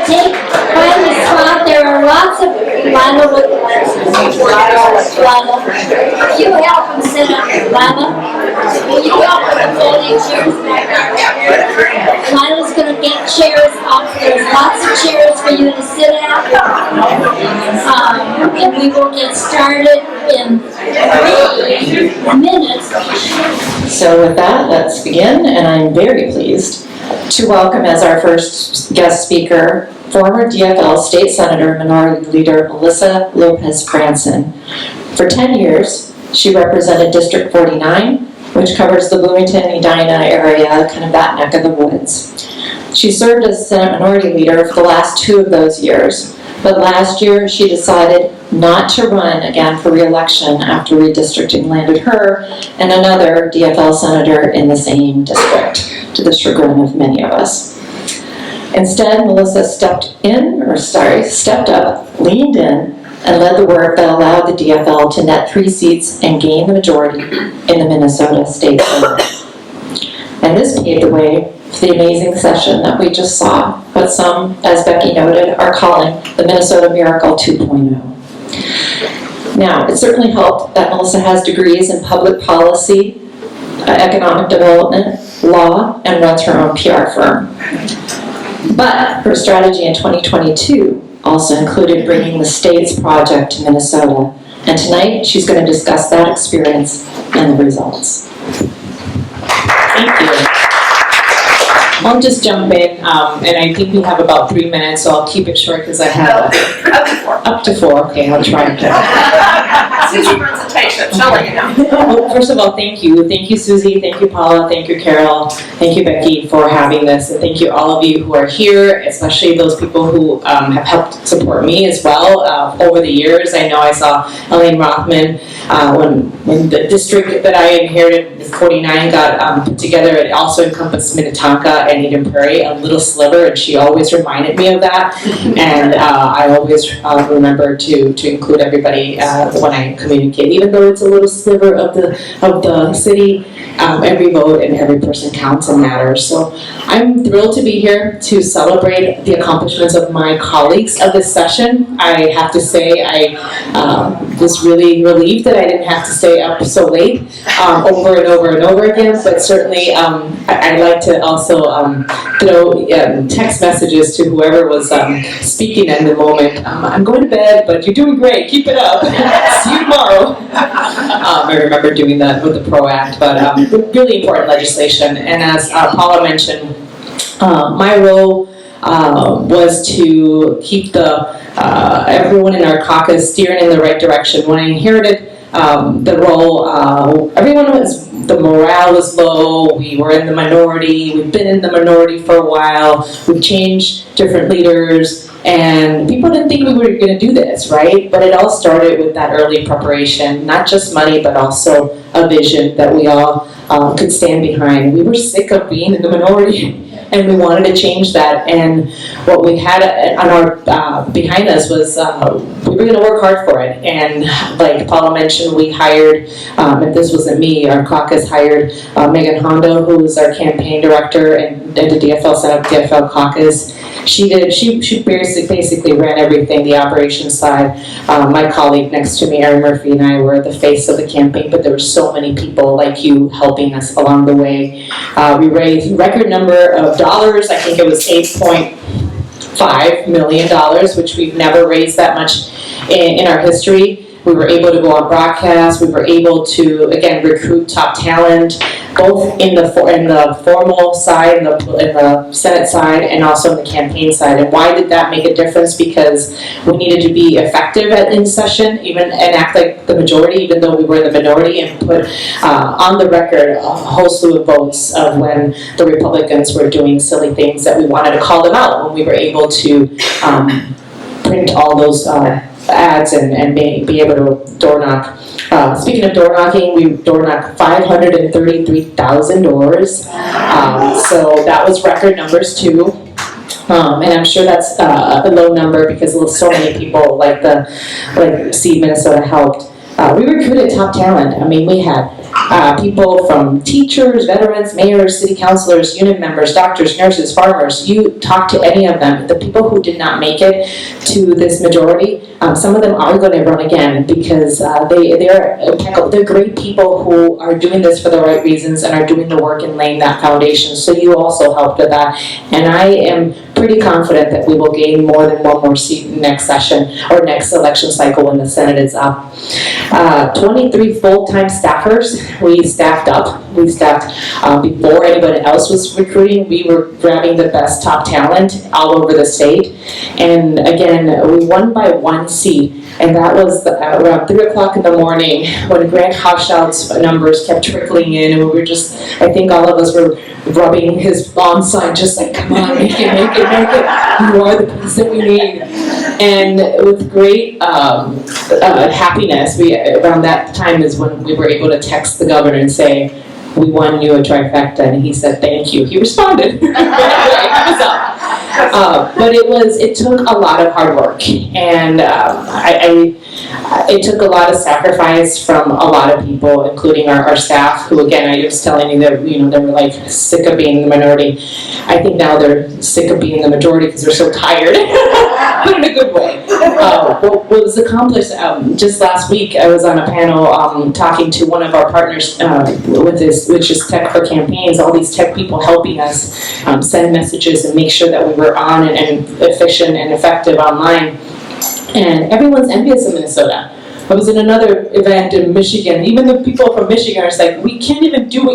take find a spot. There are lots of Lana with Lana. You help him sit up. Lana, will you help with the folding chairs back there? Lana's going to get chairs up. There's lots of chairs for you to sit at. And we will get started in 3 minutes. So with that, let's begin, and I'm very pleased to welcome as our first guest speaker, former DFL State Senator Minority Leader Melissa Lopez Franzen. For 10 years, she represented District 49, which covers the Bloomington, Edina area, kind of that neck of the woods. She served as Senate Minority Leader for the last 2 of those years, but last year she decided not to run again for re-election after redistricting landed her and another DFL senator in the same district, to the chagrin of many of us. Instead, Melissa stepped up, leaned in, and led the work that allowed the DFL to net 3 seats and gain the majority in the Minnesota State Senate. And this paved the way for the amazing session that we just saw, what some, as Becky noted, are calling the Minnesota Miracle 2.0. Now, it certainly helped that Melissa has degrees in public policy, economic development, law, and runs her own PR firm. But her strategy in 2022 also included bringing the state's project to Minnesota. And tonight, she's going to discuss that experience and the results. Thank you. I'll just jump in, and I think we have about 3 minutes, so I'll keep it short because I have up to 4. Okay, I'll try to. Susie runs a tight ship, she'll let you know. Well, first of all, thank you. Thank you, Susie. Thank you, Paula. Thank you, Carol. Thank you, Becky, for having this. And thank you, all of you who are here, especially those people who have helped support me as well over the years. I know I saw Erin Rothman when the district that I inherited, 49, got put together. It also encompassed Minnetonka and Eden Prairie, a little sliver, and she always reminded me of that. And I always remember to include everybody when I communicate, even though it's a little sliver of the city. Every vote and every person counts and matters. So I'm thrilled to be here to celebrate the accomplishments of my colleagues of this session. I have to say I was really relieved that I didn't have to stay up so late over and over and over again, but certainly I'd like to also throw text messages to whoever was speaking in the moment. I'm going to bed, but you're doing great. Keep it up. See you tomorrow. I remember doing that with the PRO Act, but really important legislation. And as Paula mentioned, my role was to keep everyone in our caucus steering in the right direction. When I inherited the role, the morale was low, we were in the minority, we've been in the minority for a while, we've changed different leaders, and people didn't think we were going to do this, right? But it all started with that early preparation, not just money, but also a vision that we all could stand behind. We were sick of being in the minority, and we wanted to change that. And what we had on our behind us was we were going to work hard for it. And like Paula mentioned, we hired, and this wasn't me, our caucus hired Megan Hondo, who was our campaign director and the DFL Senate DFL caucus. She basically ran everything, the operations side. My colleague next to me, Erin Murphy, and I were the face of the campaign, but there were so many people like you helping us along the way. We raised a record number of dollars. I think it was $8.5 million, which we've never raised that much in our history. We were able to go on broadcast. We were able to, again, recruit top talent, both in the formal side, in the Senate side, and also in the campaign side. And why did that make a difference? Because we needed to be effective in session, and act like the majority, even though we were the minority, and put on the record a whole slew of votes of when the Republicans were doing silly things that we wanted to call them out, when we were able to print all those ads and be able to door knock. Speaking of door knocking, we door knocked 533,000 doors. So that was record numbers too. And I'm sure that's a low number because so many people like See Minnesota helped. We recruited top talent. I mean, we had people from teachers, veterans, mayors, city councilors, union members, doctors, nurses, farmers. You talk to any of them. The people who did not make it to this majority, some of them are going to run again because they're impeccable. They're great people who are doing this for the right reasons and are doing the work and laying that foundation. So you also helped with that. And I am pretty confident that we will gain more than one more seat next session or next election cycle when the Senate is up. 23 full-time staffers. We staffed up. We staffed before anybody else was recruiting. We were grabbing the best top talent all over the state. And again, we won by 1 seat. And that was around 3 o'clock in the morning when Greg Hauschald's numbers kept trickling in, and we were just, I think all of us were rubbing his lawn sign, just like, come on, make it, make it, make it. You are the piece that we need. And with great happiness, around that time is when we were able to text the governor and say, we won you a trifecta, and he said, thank you. He responded. But it took a lot of hard work, and it took a lot of sacrifice from a lot of people, including our staff, who, again, I was telling you that, they were like sick of being the minority. I think now they're sick of being the majority because they're so tired, but in a good way. What was accomplished just last week, I was on a panel talking to one of our partners with this, which is Tech for Campaigns, all these tech people helping us send messages and make sure that we were on and efficient and effective online. And everyone's envious of Minnesota. I was in another event in Michigan. Even the people from Michigan are like, we can't even do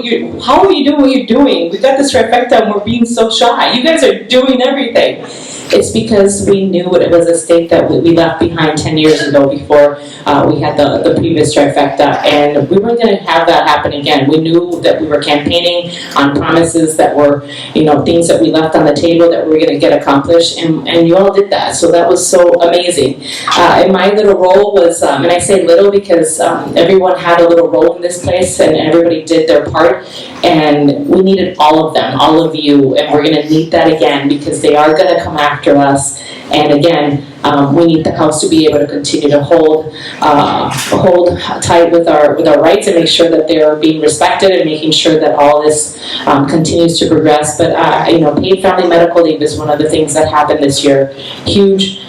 how are you doing what you're doing? We got this trifecta and we're being so shy. You guys are doing everything. It's because we knew it was a state that we left behind 10 years ago before we had the previous trifecta, and we weren't going to have that happen again. We knew that we were campaigning on promises that were, things that we left on the table that we were going to get accomplished, and you all did that, so that was so amazing. And my little role was, and I say little because everyone had a little role in this place, and everybody did their part, and we needed all of them, all of you, and we're going to need that again because they are going to come after us. And again, we need the House to be able to continue to hold tight with our rights and make sure that they are being respected and making sure that all this continues to progress. But paid family medical leave is one of the things that happened this year. Huge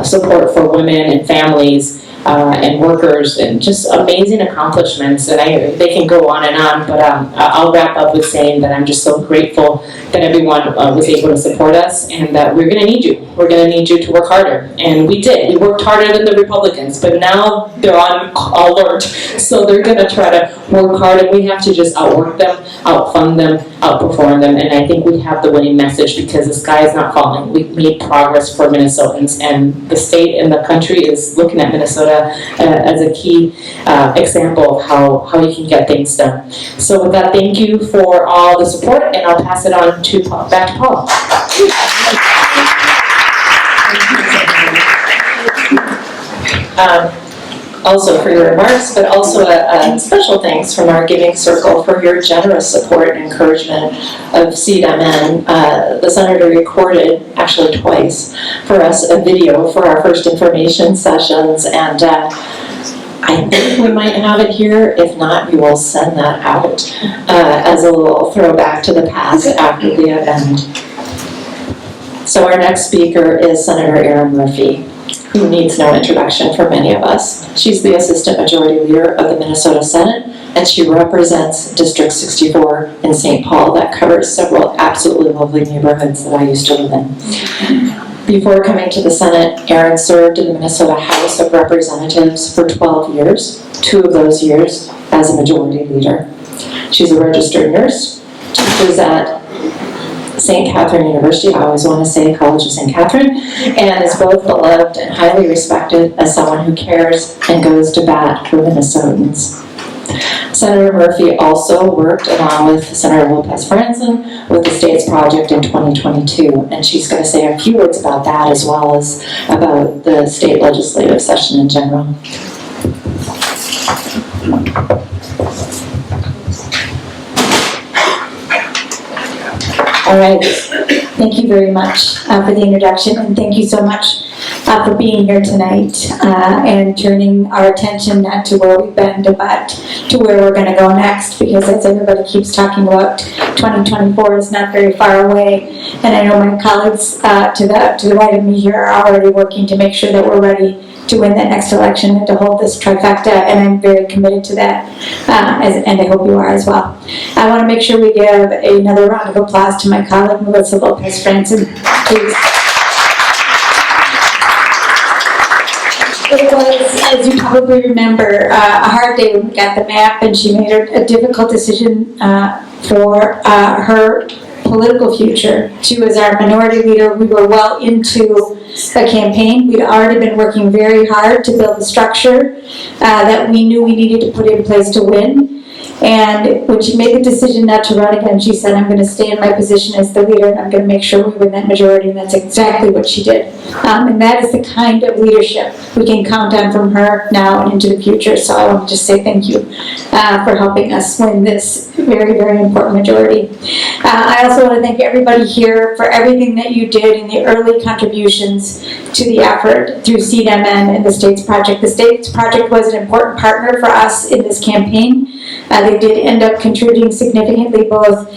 support for women and families. And workers, and just amazing accomplishments, and they can go on, but I'll wrap up with saying that I'm just so grateful that everyone was able to support us, and that we're going to need you. We're going to need you to work harder, and we did. We worked harder than the Republicans, but now they're on alert, so they're going to try to work hard, and we have to just outwork them, outfund them, outperform them, and I think we have the winning message because the sky is not falling. We've made progress for Minnesotans, and the state and the country is looking at Minnesota as a key example of how you can get things done. So with that, thank you for all the support, and I'll pass it on back to Paula. Also for your remarks, but also a special thanks from our giving circle for your generous support and encouragement of CDMN. The Senator recorded, actually twice, for us a video for our first information sessions, and I think we might have it here. If not, we will send that out as a little throwback to the past after the event. So our next speaker is Senator Erin Murphy, who needs no introduction for many of us. She's the Assistant Majority Leader of the Minnesota Senate, and she represents District 64 in St. Paul that covers several absolutely lovely neighborhoods that I used to live in. Before coming to the Senate, Erin served in the Minnesota House of Representatives for 12 years, 2 of those years as a Majority Leader. She's a registered nurse, teaches at St. Catherine University, I always want to say College of St. Catherine, and is both beloved and highly respected as someone who cares and goes to bat for Minnesotans. Senator Murphy also worked along with Senator Lopez Franzen with the state's project in 2022, and she's going to say a few words about that as well as about the state legislative session in general. All right, Thank you very much for the introduction, and thank you so much for being here tonight and turning our attention not to where we've been, but to where we're going to go next, because as everybody keeps talking about, 2024 is not very far away, and I know my colleagues to the right of me here are already working to make sure that we're ready to win that next election and to hold this trifecta, and I'm very committed to that, and I hope you are as well. I want to make sure we give another round of applause to my colleague, Melissa Lopez Franzen, please. It was, as you probably remember, a hard day when we got the map, and she made a difficult decision for her political future. She was our minority leader. We were well into the campaign. We'd already been working very hard to build the structure that we knew we needed to put in place to win. And when she made the decision not to run again, she said, I'm going to stay in my position as the leader, and I'm going to make sure we win that majority, and that's exactly what she did. And that is the kind of leadership we can count on from her now and into the future. So I want to just say thank you for helping us win this very, very important majority. I also want to thank everybody here for everything that you did in the early contributions to the effort through CDMN and the States Project. The States Project was an important partner for us in this campaign. They did end up contributing significantly, both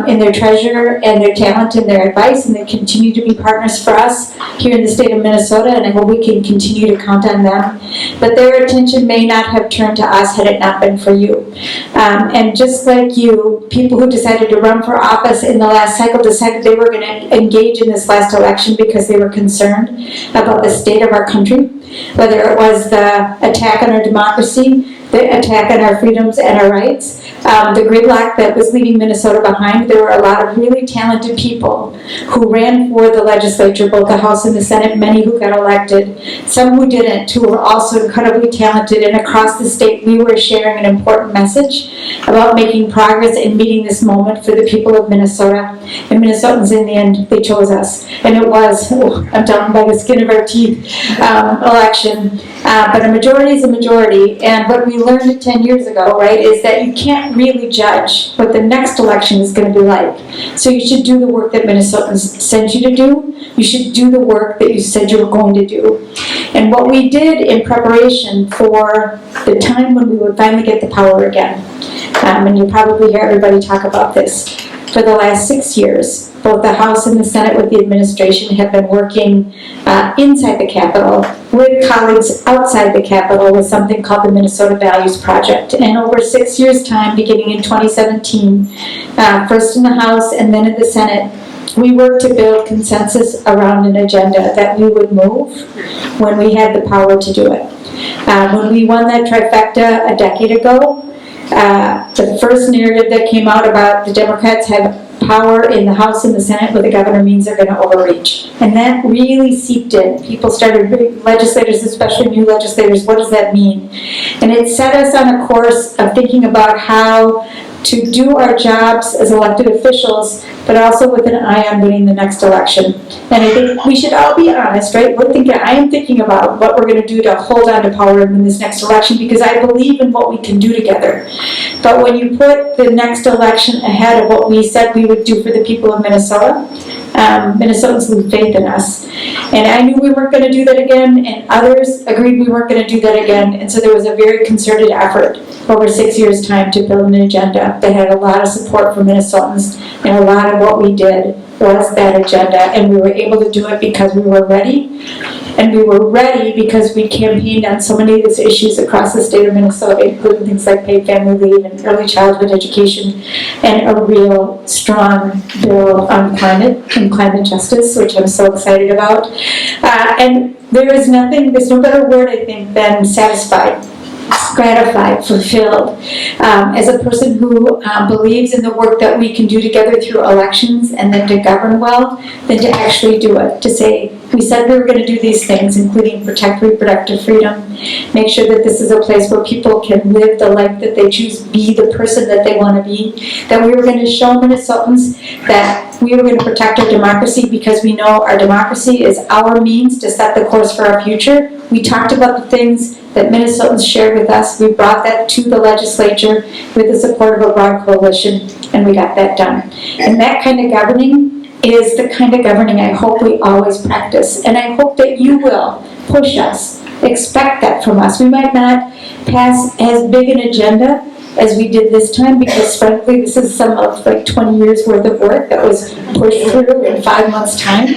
in their treasure and their talent and their advice, and they continue to be partners for us here in the state of Minnesota, and I hope we can continue to count on them. But their attention may not have turned to us had it not been for you. And just like you, people who decided to run for office in the last cycle decided they were going to engage in this last election because they were concerned about the state of our country, whether it was the attack on our democracy, the attack on our freedoms and our rights, the gridlock that was leaving Minnesota behind. There were a lot of really talented people who ran for the legislature, both the House and the Senate, many who got elected, some who didn't, who were also incredibly talented. And across the state, we were sharing an important message about making progress and meeting this moment for the people of Minnesota. And Minnesotans, in the end, they chose us. And it was, I'm down by the skin of our teeth, election. But a majority is a majority. And what we learned 10 years ago, right, is that you can't really judge what the next election is going to be like. So you should do the work that Minnesotans sent you to do. You should do the work that you said you were going to do. And what we did in preparation for the time when we would finally get the power again, and you probably hear everybody talk about this, for the last 6 years, both the House and the Senate with the administration have been working inside the Capitol with colleagues outside the Capitol with something called the Minnesota Values Project. And over 6 years' time, beginning in 2017, first in the House and then in the Senate, we worked to build consensus around an agenda that we would move when we had the power to do it. When we won that trifecta a decade ago, the first narrative that came out about the Democrats have power in the House and the Senate, but the governor means they're going to overreach. And that really seeped in. People started, legislators, especially new legislators, what does that mean? And it set us on a course of thinking about how to do our jobs as elected officials, but also with an eye on winning the next election. And I think we should all be honest, right? I am thinking about what we're going to do to hold on to power in this next election, because I believe in what we can do together. But when you put the next election ahead of what we said we would do for the people of Minnesota, Minnesotans lose faith in us. And I knew we weren't going to do that again, and others agreed we weren't going to do that again. And so there was a very concerted effort over 6 years' time to build an agenda that had a lot of support from Minnesotans, and a lot of what we did was that agenda, and we were able to do it because we were ready. And we were ready because we campaigned on so many of these issues across the state of Minnesota, including things like paid family leave and early childhood education, and a real strong bill on climate and climate justice, which I'm so excited about. And there's no better word, I think, than satisfied, gratified, fulfilled. As a person who believes in the work that we can do together through elections and then to govern well, than to actually do it. To say, we said we were going to do these things, including protect reproductive freedom, make sure that this is a place where people can live the life that they choose, be the person that they want to be, that we were going to show Minnesotans that we were going to protect our democracy because we know our democracy is our means to set the course for our future. We talked about the things that Minnesotans shared with us. We brought that to the legislature with the support of a broad coalition, and we got that done. And that kind of governing is the kind of governing I hope we always practice. And I hope that you will push us, expect that from us. We might not pass as big an agenda as we did this time, because frankly, this is some of like 20 years worth of work that was pushed through in 5 months' time.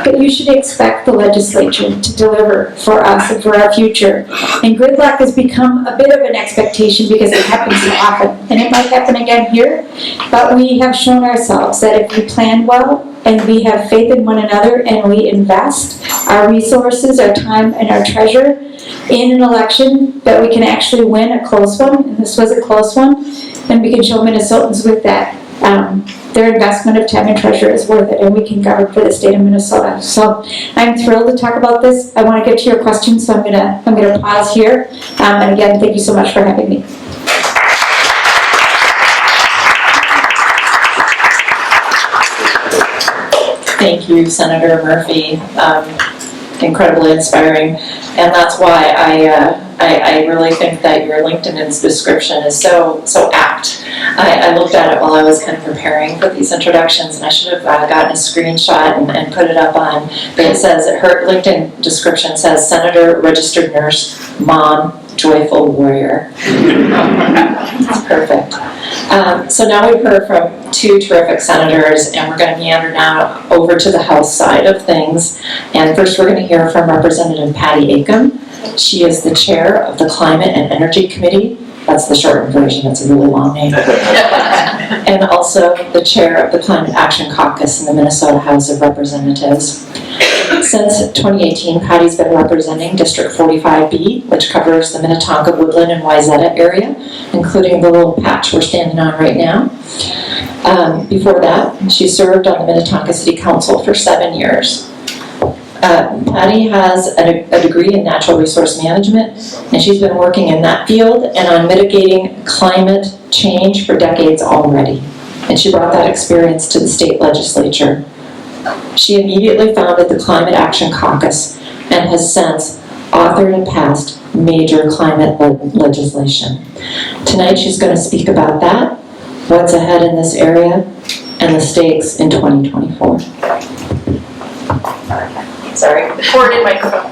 But you should expect the legislature to deliver for us and for our future. And gridlock has become a bit of an expectation because it happens so often. And it might happen again here, but we have shown ourselves that if we plan well, and we have faith in one another, and we invest our resources, our time, and our treasure in an election, that we can actually win a close one, and this was a close one, and we can show Minnesotans with that their investment of time and treasure is worth it, and we can govern for the state of Minnesota. So I'm thrilled to talk about this. I want to get to your questions, so I'm gonna pause here. And again, thank you so much for having me. Thank you, Senator Murphy. Incredibly inspiring, and that's why I really think that your LinkedIn description is so apt. I looked at it while I was kind of preparing for these introductions, and I should have gotten a screenshot and put it up on. But it says, her LinkedIn description says, Senator, registered nurse, mom, joyful warrior. That's perfect. So now we've heard from two terrific senators, and we're going to meander now over to the House side of things. And first we're going to hear from Representative Patty Acomb. She is the chair of the Climate and Energy Committee. That's the shortened version, it's a really long name. And also the chair of the Climate Action Caucus in the Minnesota House of Representatives. Since 2018, Patty's been representing District 45B, which covers the Minnetonka, Woodland, and Wayzata area, including the little patch we're standing on right now. Before that, she served on the Minnetonka City Council for 7 years. Patty has a degree in natural resource management, and she's been working in that field and on mitigating climate change for decades already. And she brought that experience to the state legislature. She immediately founded the Climate Action Caucus and has since authored and passed major climate legislation. Tonight she's going to speak about that, what's ahead in this area, and the stakes in 2024. Sorry. Recorded microphone.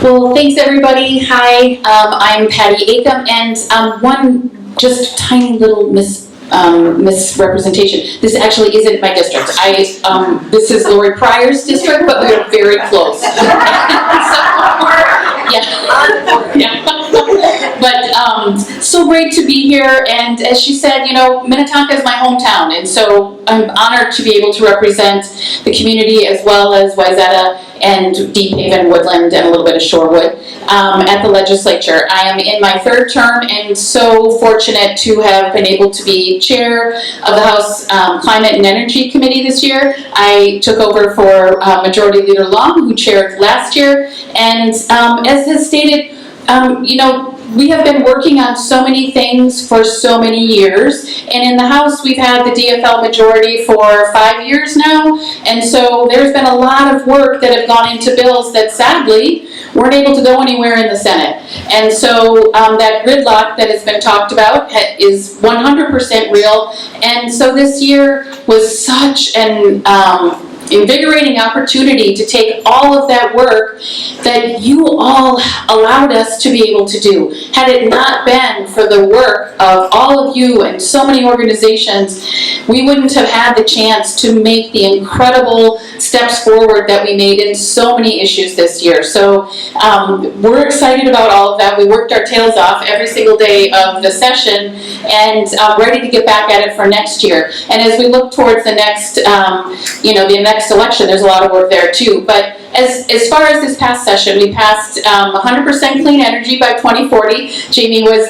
Well, thanks everybody. Hi, I'm Patty Acomb, and one just tiny little misrepresentation. This actually isn't my district. This is Lori Pryor's district, but we are very close. But so great to be here, and as she said, you know, Minnetonka is my hometown, and so I'm honored to be able to represent the community as well as Wayzata and Deep Haven, Woodland, and a little bit of Shorewood at the legislature. I am in my third term and so fortunate to have been able to be chair of the House Climate and Energy Committee this year. I took over for Majority Leader Long, who chaired last year, and as has stated, you know, we have been working on so many things for so many years, and in the House we've had the DFL majority for 5 years now, and so there's been a lot of work that have gone into bills that sadly weren't able to go anywhere in the Senate. And so that gridlock that has been talked about is 100% real, and so this year was such an invigorating opportunity to take all of that work that you all allowed us to be able to do. Had it not been for the work of all of you and so many organizations, we wouldn't have had the chance to make the incredible steps forward that we made in so many issues this year. So we're excited about all of that. We worked our tails off every single day of the session and ready to get back at it for next year. And as we look towards the next, the next election, there's a lot of work there too. But as far as this past session, we passed 100% clean energy by 2040. Jamie was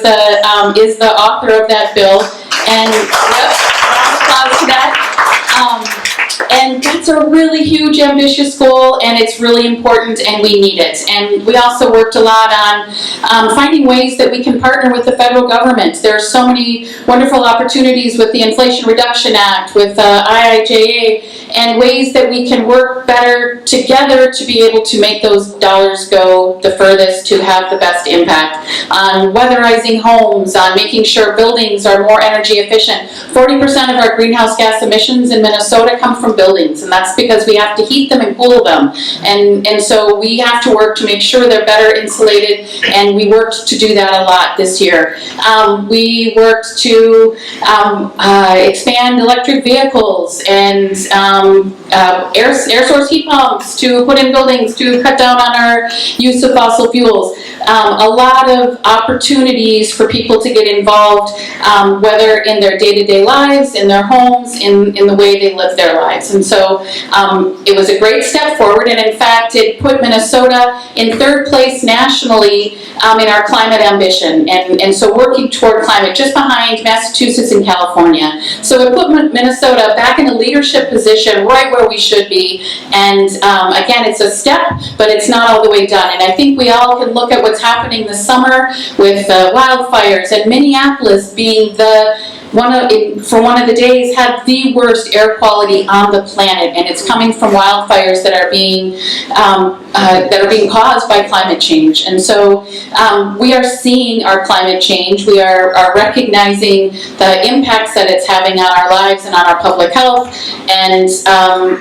is the author of that bill, and yep, round of applause to that. And that's a really huge, ambitious goal, and it's really important, and we need it. And we also worked a lot on finding ways that we can partner with the federal government. There are so many wonderful opportunities with the Inflation Reduction Act, with IIJA, and ways that we can work better together to be able to make those dollars go the furthest to have the best impact on weatherizing homes, on making sure buildings are more energy efficient. 40% of our greenhouse gas emissions in Minnesota come from buildings, and that's because we have to heat them and cool them. And so we have to work to make sure they're better insulated, and we worked to do that a lot this year. We worked to expand electric vehicles and air source heat pumps to put in buildings to cut down on our use of fossil fuels. A lot of opportunities for people to get involved, whether in their day-to-day lives, in their homes, in the way they live their lives. And so it was a great step forward, and in fact it put Minnesota in 3rd place nationally in our climate ambition, and so working toward climate, just behind Massachusetts and California. So it put Minnesota back in a leadership position right where we should be, and again, it's a step, but it's not all the way done. And I think we all can look at what's happening this summer with wildfires, and Minneapolis being for one of the days had the worst air quality on the planet, and it's coming from wildfires that are being caused by climate change. And so we are seeing our climate change. We are recognizing the impacts that it's having on our lives and on our public health. And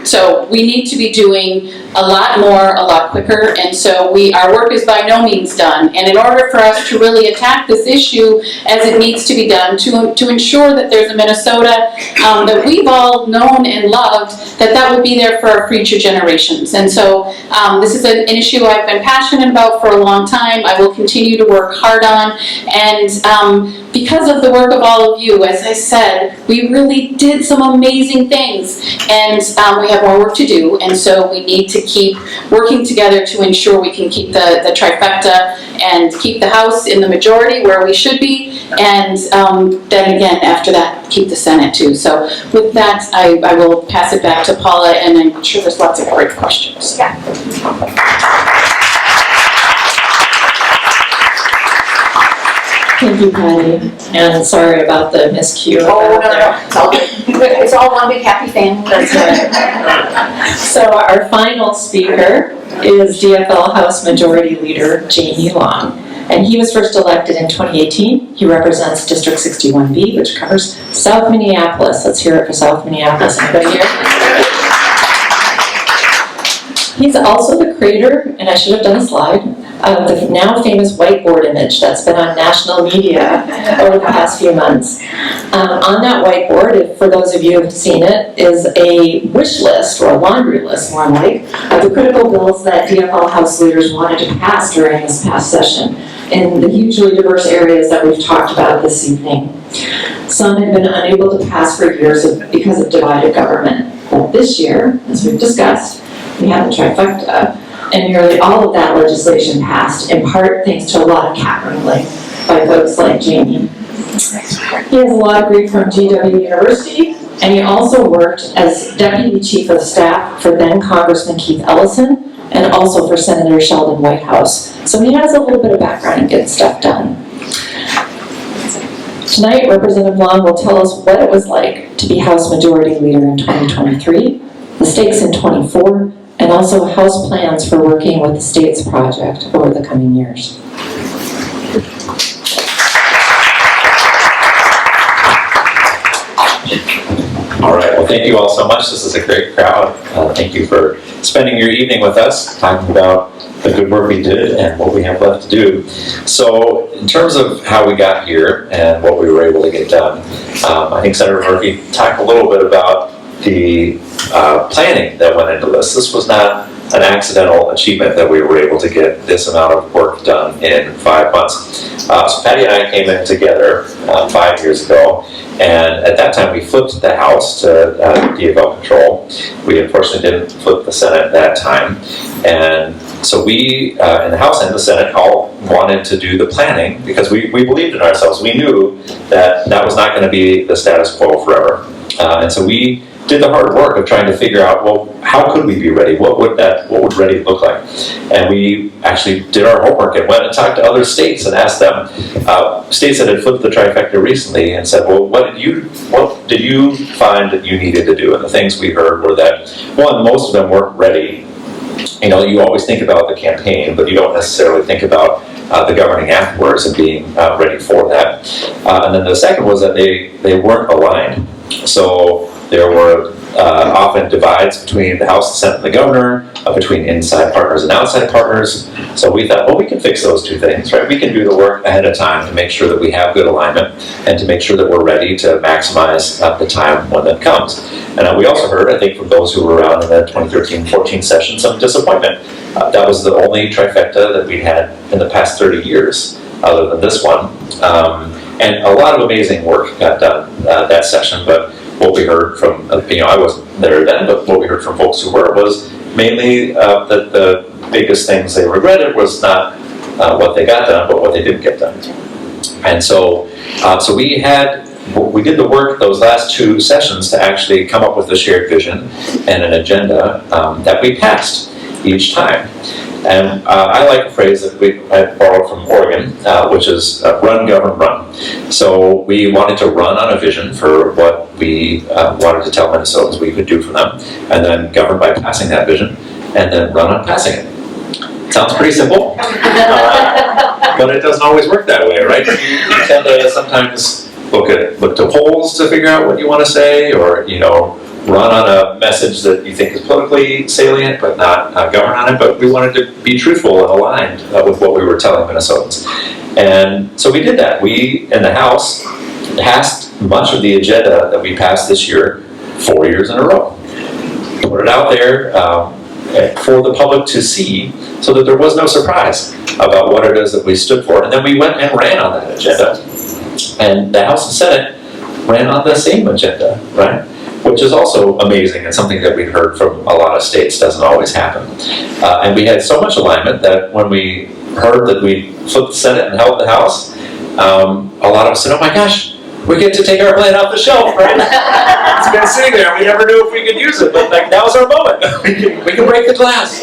so we need to be doing a lot more, a lot quicker. And so our work is by no means done. And in order for us to really attack this issue as it needs to be done, to ensure that there's a Minnesota that we've all known and loved, that will be there for our future generations. And so this is an issue I've been passionate about for a long time. I will continue to work hard on, and because of the work of all of you, as I said, we really did some amazing things, and we have more work to do, and so we need to keep working together to ensure we can keep the trifecta and keep the House in the majority where we should be, and then again, after that, keep the Senate too. So with that, I will pass it back to Paula, and I'm sure there's lots of great questions. Yeah. Thank you, Patty, and sorry about the miscue. Oh, no. It's all good. It's all one big happy family. That's right. So our final speaker is DFL House Majority Leader Jamie Long, and he was first elected in 2018. He represents District 61B, which covers South Minneapolis. Let's hear it for South Minneapolis. Anybody here? He's also the creator, and I should have done a slide, of the now famous whiteboard image that's been on national media over the past few months. On that whiteboard, for those of you who have seen it, is a wish list, or a laundry list more like, of the critical bills that DFL House leaders wanted to pass during this past session in the hugely diverse areas that we've talked about this evening. Some have been unable to pass for years because of divided government. But this year, as we've discussed, we have the trifecta, and nearly all of that legislation passed, in part thanks to a lot of cat wrangling by folks like Jamie. He has a law degree from GW University, and he also worked as Deputy Chief of Staff for then Congressman Keith Ellison, and also for Senator Sheldon Whitehouse. So he has a little bit of background in getting stuff done. Tonight, Representative Long will tell us what it was like to be House Majority Leader in 2023, the stakes in 24, and also House plans for working with the state's project over the coming years. All right, well, thank you all so much. This is a great crowd. Thank you for spending your evening with us, talking about the good work we did and what we have left to do. So in terms of how we got here and what we were able to get done, I think Senator Murphy talked a little bit about the planning that went into this. This was not an accidental achievement that we were able to get this amount of work done in 5 months. So Patty and I came in together 5 years ago, and at that time we flipped the House to DFL control. We unfortunately didn't flip the Senate that time, and so we, in the House and the Senate, all wanted to do the planning because we believed in ourselves. We knew that that was not going to be the status quo forever, and so we did the hard work of trying to figure out, well, how could we be ready? What would ready look like? And we actually did our homework and went and talked to other states and asked them, states that had flipped the trifecta recently, and said, well, what did you find that you needed to do? And the things we heard were that, one, most of them weren't ready. You know, you always think about the campaign, but you don't necessarily think about the governing afterwards and being ready for that. And then the second was that they weren't aligned. So there were often divides between the House, the Senate, and the governor, between inside partners and outside partners. So we thought, well, we can fix those two things, right? We can do the work ahead of time to make sure that we have good alignment and to make sure that we're ready to maximize the time when that comes. And we also heard, I think, from those who were around in the 2013-14 session, some disappointment. That was the only trifecta that we had in the past 30 years, other than this one. And a lot of amazing work got done that session, but what we heard from, I wasn't there then, but what we heard from folks who were was mainly that the biggest things they regretted was not what they got done, but what they didn't get done. And so we did the work those last two sessions to actually come up with a shared vision and an agenda that we passed each time. And I like a phrase that I borrowed from Oregon, which is run, govern, run. So we wanted to run on a vision for what we wanted to tell Minnesotans we could do for them, and then govern by passing that vision, and then run on passing it. Sounds pretty simple, but it doesn't always work that way, right? You tend to sometimes look to polls to figure out what you want to say, or run on a message that you think is politically salient, but not govern on it. But we wanted to be truthful and aligned with what we were telling Minnesotans. And so we did that. We, in the House, passed much of the agenda that we passed this year 4 years in a row. Put it out there for the public to see so that there was no surprise about what it is that we stood for. And then we went and ran on that agenda. And the House and Senate ran on the same agenda, right? Which is also amazing and something that we've heard from a lot of states doesn't always happen. And we had so much alignment that when we heard that we flipped the Senate and held the House, a lot of us said, oh my gosh, we get to take our plan off the shelf, right? It's been sitting there, we never knew if we could use it, but now's our moment. we can break the glass.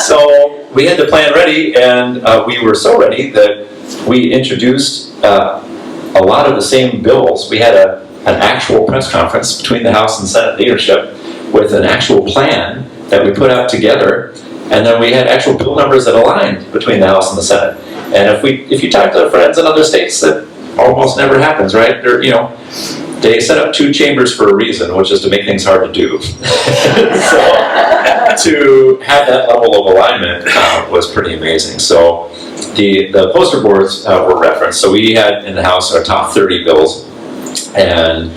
So we had the plan ready, and we were so ready that we introduced a lot of the same bills. We had an actual press conference between the House and Senate leadership with an actual plan that we put out together, and then we had actual bill numbers that aligned between the House and the Senate. And if you talk to friends in other states, that almost never happens, right? They set up two chambers for a reason, which is to make things hard to do. So to have that level of alignment was pretty amazing. So the poster boards were referenced. So we had in the House our top 30 bills. And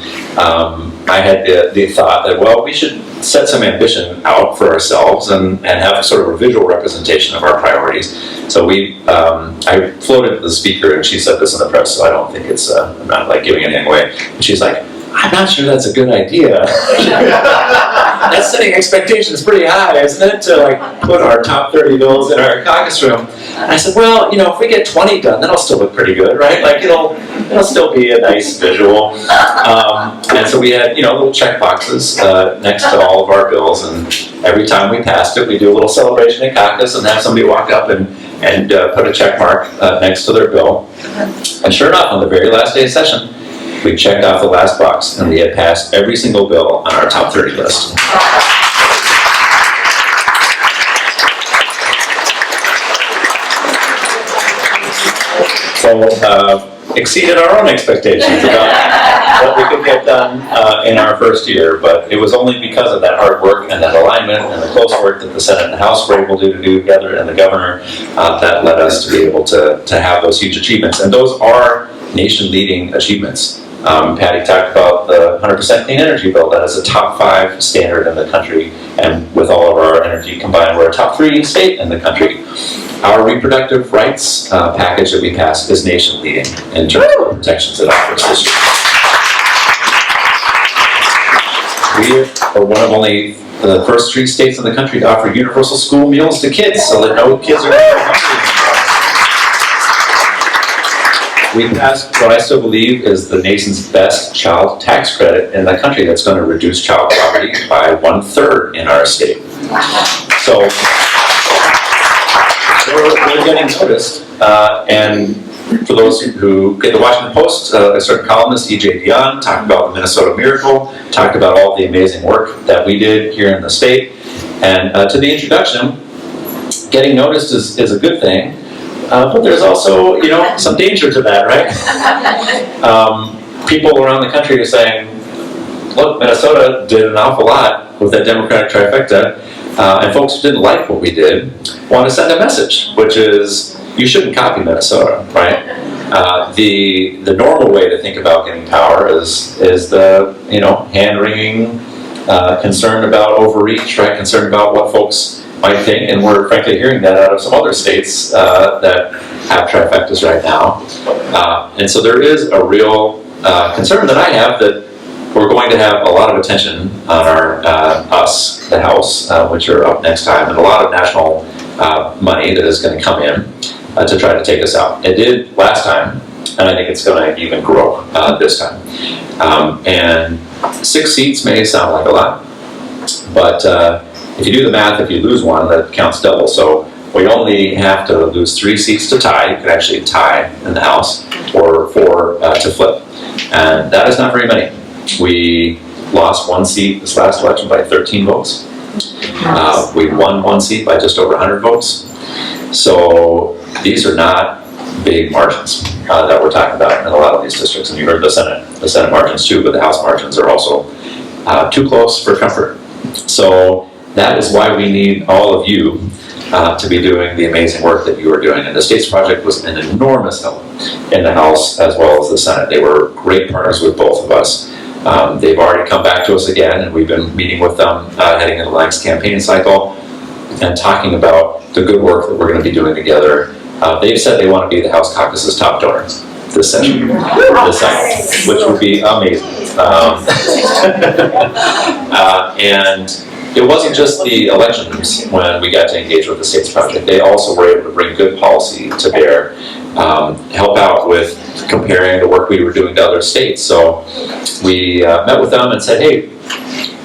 I had the thought that, well, we should set some ambition out for ourselves and have a sort of a visual representation of our priorities. So I floated to the speaker, and she said this in the press, so I don't think I'm not like giving anything away. But she's like, I'm not sure that's a good idea. That's setting expectations pretty high, isn't it? To put our top 30 bills in our caucus room. And I said, well, if we get 20 done, that'll still look pretty good, right? It'll still be a nice visual. And so we had, little check boxes next to all of our bills, and every time we passed it, we do a little celebration in caucus and have somebody walk up and put a check mark next to their bill. And sure enough, on the very last day of session, we checked off the last box, and we had passed every single bill on our top 30 list. So exceeded our own expectations about what we could get done in our first year, but it was only because of that hard work and that alignment and the close work that the Senate and the House were able to do together, and the governor, that led us to be able to have those huge achievements. And those are nation-leading achievements. Patty talked about the 100% clean energy bill. That is a top 5 standard in the country, and with all of our energy combined, we're a top 3 state in the country. Our reproductive rights package that we passed is nation-leading in terms of the protections it offers this year. We are one of only the first 3 states in the country to offer universal school meals to kids, so that no kids are going to be hungry. we passed what I still believe is the nation's best child tax credit in the country that's going to reduce child poverty by 1/3 in our state. So we're getting noticed. And for those who get the Washington Post, a certain columnist, E.J. Dionne, talked about the Minnesota Miracle, talked about all the amazing work that we did here in the state. And to the introduction, getting noticed is a good thing. But there's also, some danger to that, right? People around the country are saying, look, Minnesota did an awful lot with that Democratic trifecta, and folks who didn't like what we did want to send a message, which is, you shouldn't copy Minnesota, right? The normal way to think about getting power is the, hand-wringing, concerned about overreach, right? Concerned about what folks might think, and we're frankly hearing that out of some other states that have trifectas right now. And so there is a real concern that I have that we're going to have a lot of attention on us, the House, which are up next time, and a lot of national money that is going to come in to try to take us out. It did last time, and I think it's going to even grow this time. And 6 seats may sound like a lot, but if you do the math, if you lose one, that counts double. So we only have to lose 3 seats to tie. You can actually tie in the House, or 4 to flip. And that is not very many. We lost 1 seat this last election by 13 votes. We won 1 seat by just over 100 votes. So these are not big margins that we're talking about in a lot of these districts. And you heard the Senate margins too, but the House margins are also too close for comfort. So that is why we need all of you to be doing the amazing work that you are doing. And the States Project was an enormous help in the House as well as the Senate. They were great partners with both of us. They've already come back to us again, and we've been meeting with them heading into the next campaign cycle and talking about the good work that we're going to be doing together. They've said they want to be the House Caucus's top donor this session, which would be amazing. And it wasn't just the elections when we got to engage with the States Project. They also were able to bring good policy to bear, help out with comparing the work we were doing to other states. So we met with them and said, hey,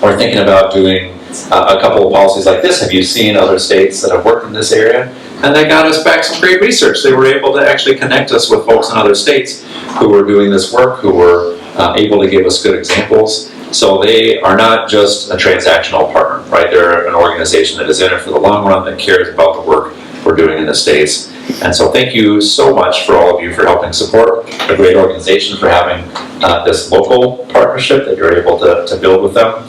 we're thinking about doing a couple of policies like this. Have you seen other states that have worked in this area? And they got us back some great research. They were able to actually connect us with folks in other states who were doing this work, who were able to give us good examples. So they are not just a transactional partner, right? They're an organization that is in it for the long run, that cares about the work we're doing in the states. And so thank you so much for all of you for helping support a great organization, for having this local partnership that you're able to build with them.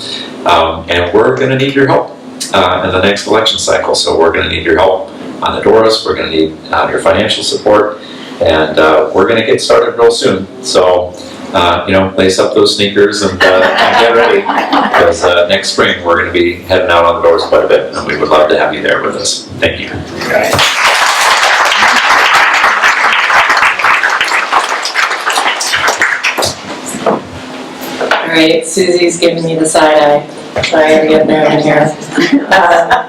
And we're going to need your help in the next election cycle. So we're going to need your help on the doors. We're going to need your financial support. And we're going to get started real soon. So lace up those sneakers and get ready, because next spring we're going to be heading out on the doors quite a bit, and we would love to have you there with us. Thank you. All right, Susie's giving me the side eye. Trying to get there in here.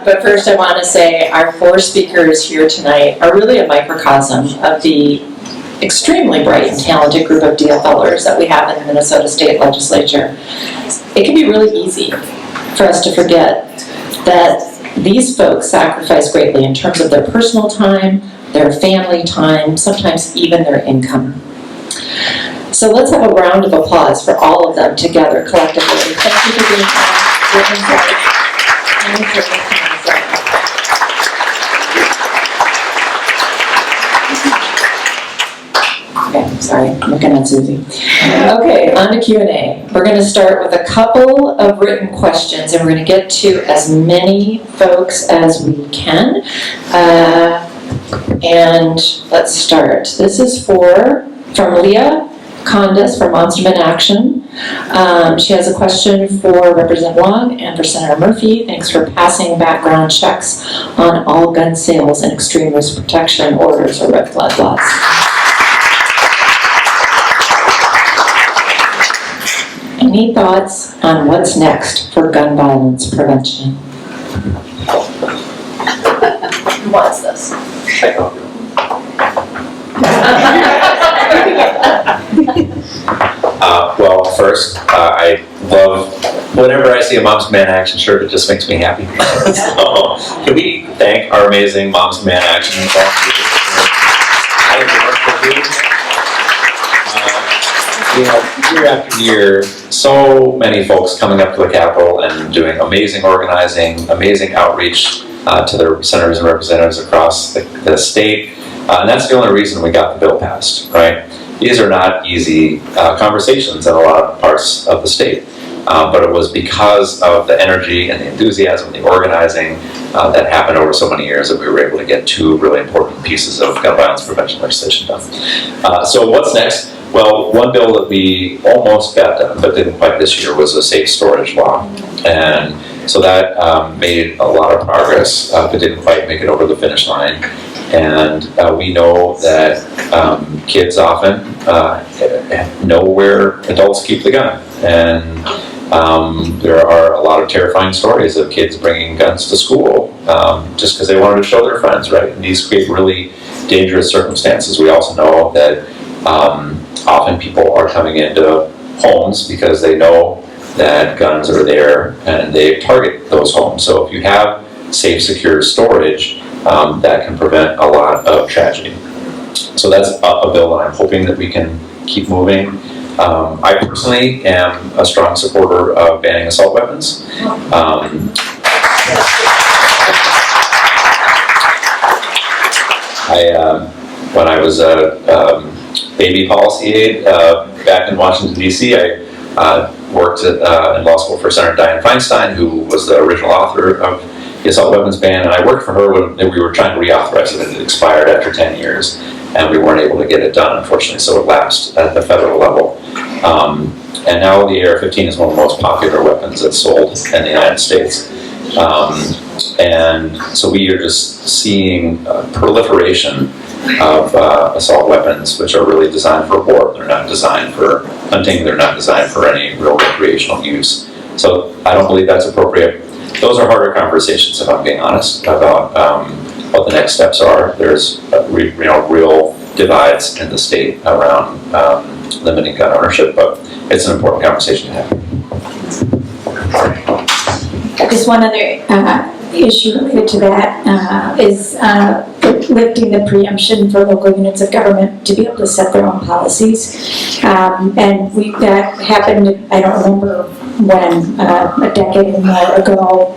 But first I want to say our 4 speakers here tonight are really a microcosm of the extremely bright and talented group of DFLers that we have in the Minnesota State Legislature. It can be really easy for us to forget that these folks sacrifice greatly in terms of their personal time, their family time, sometimes even their income. So let's have a round of applause for all of them together collectively. Thank you for being here. Okay, sorry, I'm looking at Susie. Okay, on to Q&A. We're going to start with a couple of written questions, and we're going to get to as many folks as we can. And let's start. This is from Leah Condas from Monsterman Action. She has a question for Representative Wong and for Senator Murphy. Thanks for passing background checks on all gun sales and extreme risk protection orders or red flag laws. Any thoughts on what's next for gun violence prevention? Who wants this? Well, first, I love whenever I see a Moms Man Action shirt, it just makes me happy. So, can we thank our amazing Moms Man Action volunteers for all the work they do? Year after year, so many folks coming up to the Capitol and doing amazing organizing, amazing outreach to their senators and representatives across the state. And that's the only reason we got the bill passed, right? These are not easy conversations in a lot of parts of the state. But it was because of the energy and the enthusiasm, the organizing that happened over so many years that we were able to get two really important pieces of gun violence prevention legislation done. So what's next? Well, one bill that we almost got done, but didn't quite this year, was a safe storage law. And so that made a lot of progress, but didn't quite make it over the finish line. And we know that kids often know where adults keep the gun. And there are a lot of terrifying stories of kids bringing guns to school just because they wanted to show their friends, right? And these create really dangerous circumstances. We also know that often people are coming into homes because they know that guns are there and they target those homes. So if you have safe, secure storage, that can prevent a lot of tragedy. So that's a bill that I'm hoping that we can keep moving. I personally am a strong supporter of banning assault weapons. When I was a baby policy aide back in Washington, D.C., I worked in law school for Senator Dianne Feinstein, who was the original author of the assault weapons ban, and I worked for her when we were trying to reauthorize it. It expired after 10 years, and we weren't able to get it done, unfortunately, so it lapsed at the federal level. And now the AR-15 is one of the most popular weapons that's sold in the United States. And so we are just seeing proliferation of assault weapons, which are really designed for war. They're not designed for hunting. They're not designed for any real recreational use. So I don't believe that's appropriate. Those are harder conversations, if I'm being honest, about what the next steps are. There's real divides in the state around limiting gun ownership, but it's an important conversation to have. Just one other issue related to that is lifting the preemption for local units of government to be able to set their own policies. And that happened, I don't remember when, a decade or more ago,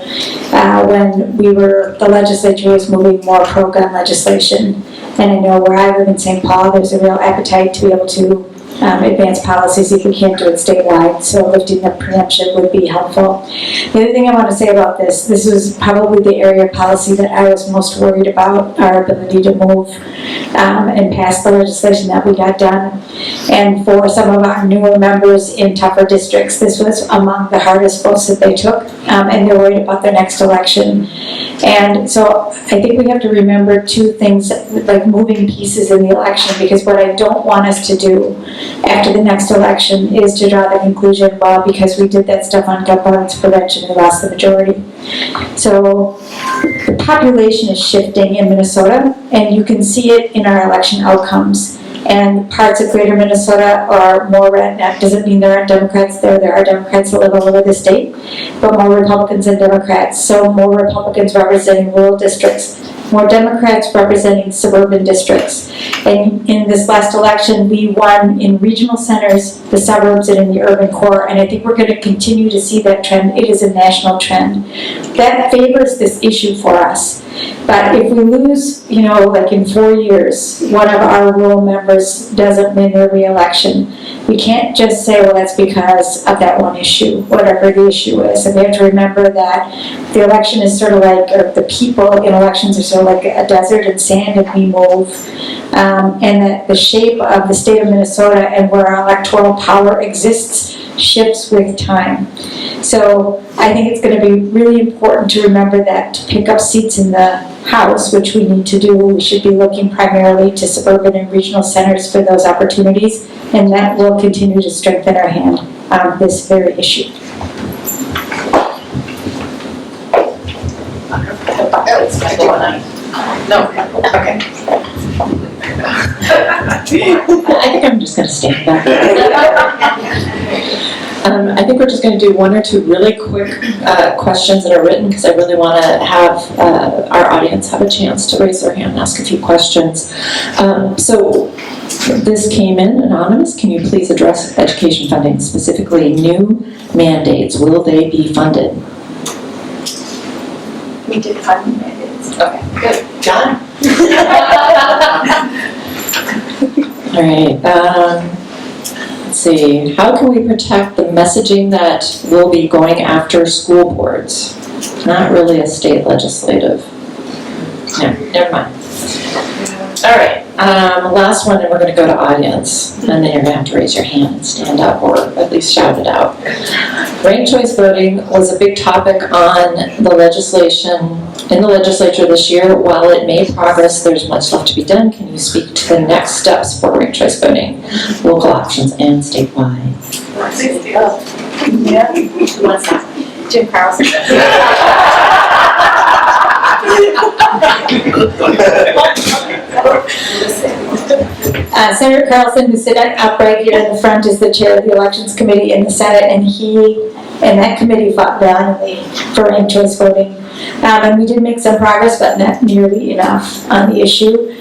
when the legislature was moving more pro-gun legislation. And I know where I live in St. Paul, there's a real appetite to be able to advance policies if we can't do it statewide, so lifting the preemption would be helpful. The other thing I want to say about this was probably the area of policy that I was most worried about, our ability to move and pass the legislation that we got done. And for some of our newer members in tougher districts, this was among the hardest votes that they took, and they're worried about their next election. And so I think we have to remember two things, like moving pieces in the election, because what I don't want us to do after the next election is to draw the conclusion, well, because we did that stuff on gun violence prevention, we lost the majority. So the population is shifting in Minnesota, and you can see it in our election outcomes. And parts of greater Minnesota are more red. That doesn't mean there aren't Democrats there. There are Democrats that live all over the state, but more Republicans than Democrats. So more Republicans representing rural districts, more Democrats representing suburban districts. And in this last election, we won in regional centers, the suburbs, and in the urban core. And I think we're going to continue to see that trend. It is a national trend. That favors this issue for us. But if we lose, like in 4 years, one of our rural members doesn't win their re-election, we can't just say, well, that's because of that one issue, whatever the issue is. And we have to remember that the election is sort of like, or the people in elections are sort of like a desert and sand, and we move. And that the shape of the state of Minnesota and where our electoral power exists shifts with time. So I think it's going to be really important to remember that to pick up seats in the House, which we need to do, we should be looking primarily to suburban and regional centers for those opportunities, and that will continue to strengthen our hand on this very issue. It's Michael and I. No, okay. I think I'm just going to stand back. I think we're just going to do one or two really quick questions that are written because I really want to have our audience have a chance to raise their hand and ask a few questions. So this came in anonymous. Can you please address education funding, specifically new mandates? Will they be funded? We did fund mandates. Okay, good. John? All right. Let's see. How can we protect the messaging that will be going after school boards? Not really a state legislative. No, never mind. All right. Last one, and we're going to go to audience. And then you're going to have to raise your hand and stand up or at least shout it out. Ranked choice voting was a big topic on the legislation in the legislature this year. While it made progress, there's much left to be done. Can you speak to the next steps for ranked choice voting, local options, and statewide? Jim Carlson. Senator Carlson, who's sitting up right here in the front, is the chair of the Elections Committee in the Senate, and he and that committee fought valiantly for ranked choice voting. And we did make some progress, but not nearly enough on the issue.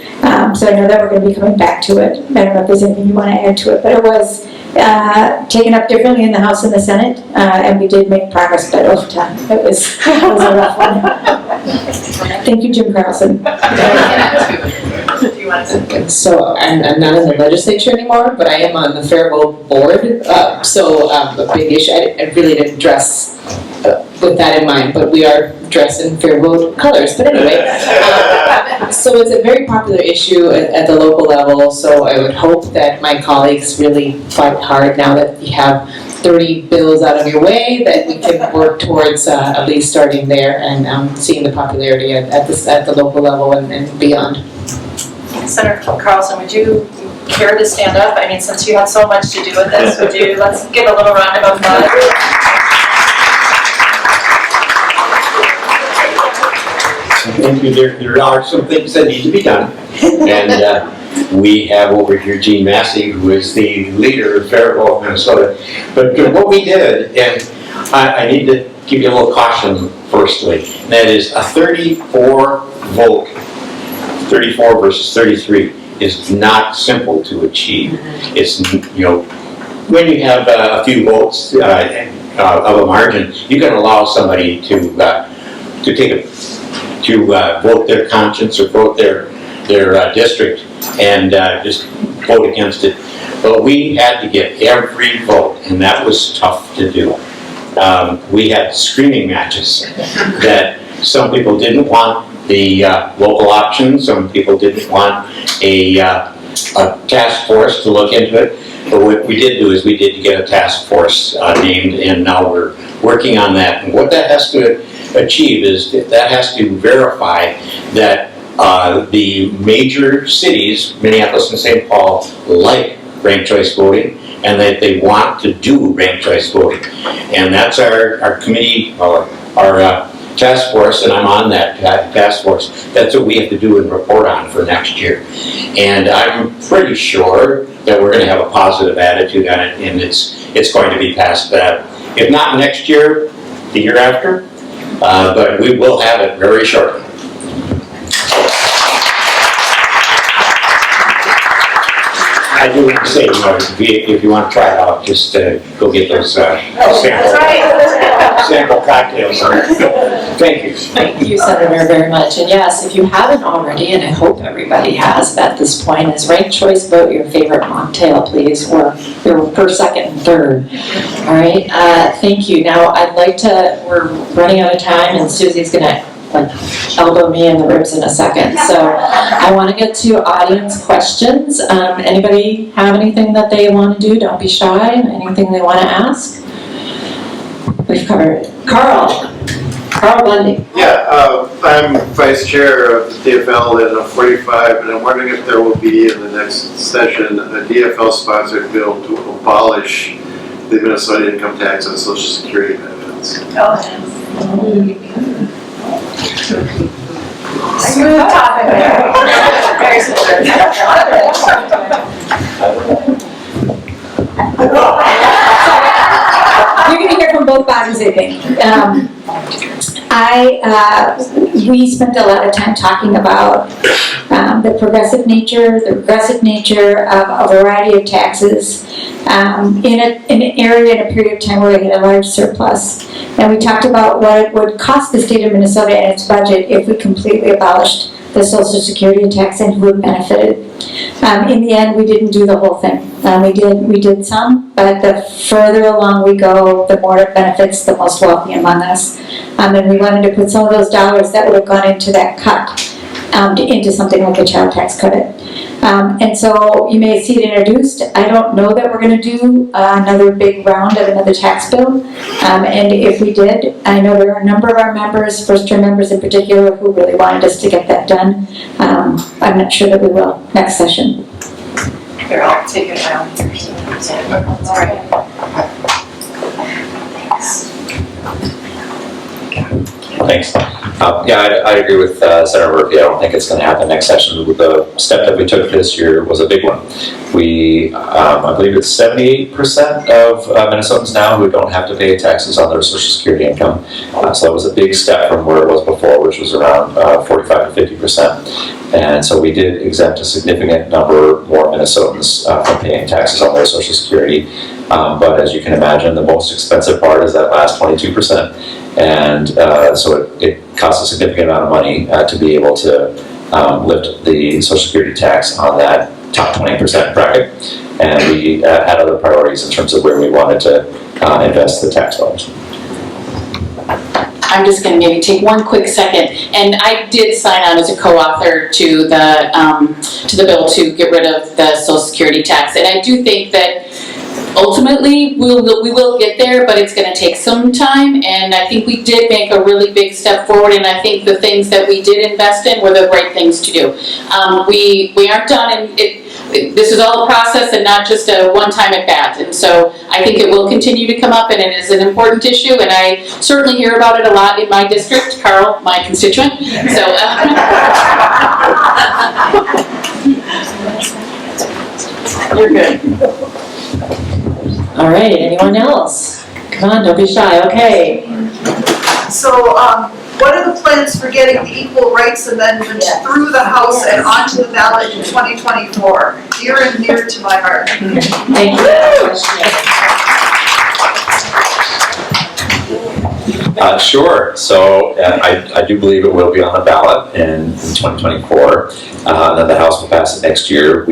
So I know that we're going to be coming back to it. I don't know if there's anything you want to add to it, but it was taken up differently in the House and the Senate, and we did make progress, but over time. It was a rough one. Thank you, Jim Carlson. So I'm not in the legislature anymore, but I am on the Fair Vote Board. So a big issue, I really didn't dress with that in mind, but we are dressed in Fair Vote colors. But anyway, so it's a very popular issue at the local level. So I would hope that my colleagues really fight hard now that you have 30 bills out of your way, that we can work towards at least starting there and seeing the popularity at the local level and beyond. Senator Carlson, would you care to stand up? I mean, since you had so much to do with this, let's give a little round of applause. Thank you. There are some things that need to be done. And we have over here Gene Massey, who is the leader of Fair Vote Minnesota. But what we did, and I need to give you a little caution firstly, and that is a 34 vote, 34 versus 33 is not simple to achieve. It's, you know, when you have a few votes of a margin, you can allow somebody to vote their conscience or vote their district and just vote against it. But we had to get every vote, and that was tough to do. We had screaming matches that some people didn't want the local option, some people didn't want a task force to look into it. But what we did do is we did get a task force named, and now we're working on that. And what that has to achieve is that has to verify that the major cities, Minneapolis and St. Paul, like ranked choice voting, and that they want to do ranked choice voting. And that's our committee, our task force, and I'm on that task force. That's what we have to do and report on for next year. And I'm pretty sure that we're going to have a positive attitude on it, and it's going to be passed. If not next year, the year after, but we will have it very shortly. I do want to say, you know, if you want to try it out, just go get those sample cocktails. Thank you. Thank you, Senator, very much. And yes, if you haven't already, and I hope everybody has at this point, is ranked choice vote your favorite mocktail, please, or your first, second, and third. All right, thank you. Now, I'd like to, we're running out of time, and Susie's going to elbow me in the ribs in a second. So I want to get to audience questions. Anybody have anything that they want to do? Don't be shy. Anything they want to ask? We've covered it. Carl Bundy. Yeah, I'm vice chair of the DFL in 45, and I'm wondering if there will be in the next session a DFL-sponsored bill to abolish the Minnesota income tax on Social Security benefits. Smooth topic there. Very smooth. how does it think? We spent a lot of time talking about the progressive nature, the regressive nature of a variety of taxes in an area in a period of time where we had a large surplus. And we talked about what it would cost the state of Minnesota and its budget if we completely abolished the Social Security tax and who would benefit. In the end, we didn't do the whole thing. We did some, but the further along we go, the more it benefits the most wealthy among us. And we wanted to put some of those dollars that would have gone into that cut into something like a child tax credit. And so you may see it introduced. I don't know that we're going to do another big round of another tax bill. And if we did, I know there are a number of our members, first-term members in particular, who really wanted us to get that done. I'm not sure that we will next session. Here, I'll take it down here. All right. Thanks. Yeah, I agree with Senator Murphy. I don't think it's going to happen next session. The step that we took this year was a big one. We, I believe it's 78% of Minnesotans now who don't have to pay taxes on their Social Security income. So that was a big step from where it was before, which was around 45 to 50%. And so we did exempt a significant number more Minnesotans from paying taxes on their Social Security. But as you can imagine, the most expensive part is that last 22%. And so it costs a significant amount of money to be able to lift the Social Security tax on that top 20% bracket. And we had other priorities in terms of where we wanted to invest the tax dollars. I'm just going to maybe take one quick second, and I did sign on as a co-author to the bill to get rid of the Social Security tax, and I do think that ultimately we will get there, but it's going to take some time, and I think we did make a really big step forward, and I think the things that we did invest in were the right things to do. We aren't done, and this is all a process and not just a one-time at bat, and so I think it will continue to come up, and it is an important issue, and I certainly hear about it a lot in my district, Carl, my constituent, so. You're good. All right, anyone else? Come on, don't be shy, okay. So, what are the plans for getting the Equal Rights Amendment through the House and onto the ballot in 2024? Dear and near to my heart. Thank you. Sure. So I do believe it will be on the ballot in 2024. Then the House will pass it next year.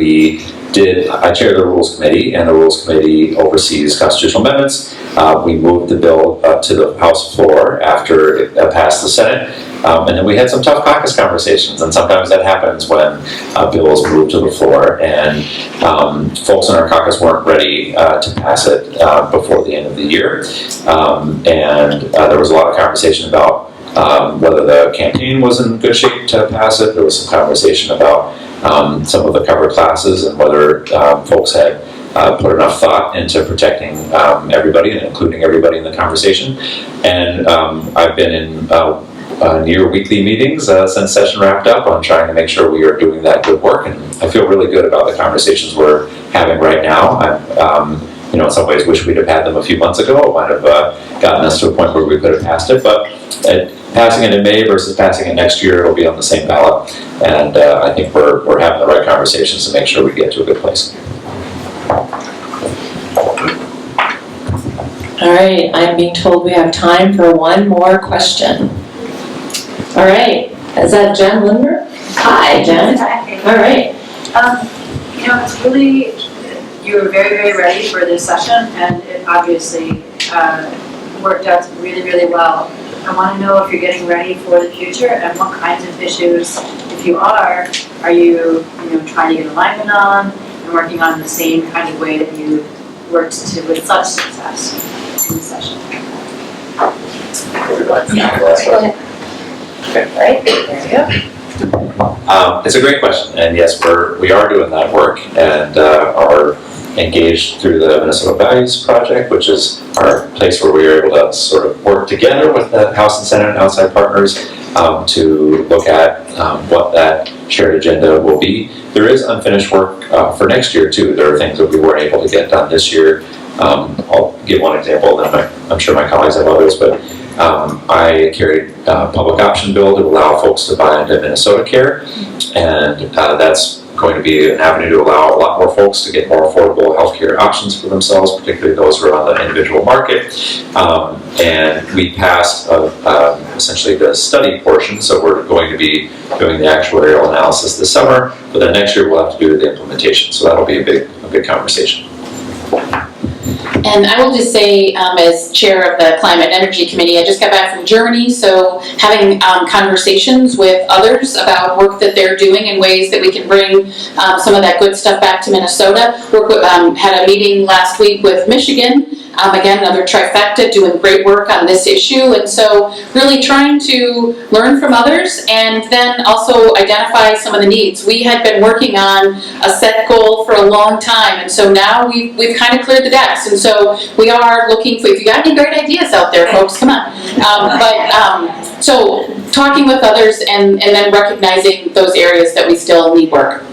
I chair the Rules Committee, and the Rules Committee oversees constitutional amendments. We moved the bill up to the House floor after it passed the Senate. And then we had some tough caucus conversations, and sometimes that happens when bills move to the floor, and folks in our caucus weren't ready to pass it before the end of the year. And there was a lot of conversation about whether the campaign was in good shape to pass it. There was some conversation about some of the covered classes and whether folks had put enough thought into protecting everybody and including everybody in the conversation. And I've been in near weekly meetings since session wrapped up on trying to make sure we are doing that good work, and I feel really good about the conversations we're having right now. I in some ways wish we'd have had them a few months ago. It might have gotten us to a point where we could have passed it, but passing it in May versus passing it next year, it'll be on the same ballot, and I think we're having the right conversations to make sure we get to a good place. All right, I'm being told we have time for one more question. All right, is that Jen Lindner? Hi, Jen. All right. It's really, you were very, very ready for this session, and it obviously worked out really, really well. I want to know if you're getting ready for the future and what kinds of issues, if you are you trying to get alignment on and working on the same kind of way that you worked with such success in the session. Right, there you go. It's a great question, and yes, we are doing that work, and are engaged through the Minnesota Values Project, which is our place where we are able to sort of work together with the House and Senate and outside partners to look at what that shared agenda will be. There is unfinished work for next year too. There are things that we weren't able to get done this year I'll give one example, and I'm sure my colleagues have others, but I carried a public option bill to allow folks to buy into Minnesota Care, and that's going to be an avenue to allow a lot more folks to get more affordable healthcare options for themselves, particularly those who are on the individual market. And we passed essentially the study portion, so we're going to be doing the actuarial analysis this summer, but then next year we'll have to do the implementation, so that'll be a big conversation. And I will just say, as chair of the Climate and Energy Committee, I just got back from Germany, so having conversations with others about work that they're doing and ways that we can bring some of that good stuff back to Minnesota. Had a meeting last week with Michigan, again, another trifecta, doing great work on this issue, and so really trying to learn from others and then also identify some of the needs. We had been working on a set goal for a long time, and so now we've kind of cleared the decks, and so we are looking for, if you got any great ideas out there, folks, come on. So talking with others and then recognizing those areas that we still need work.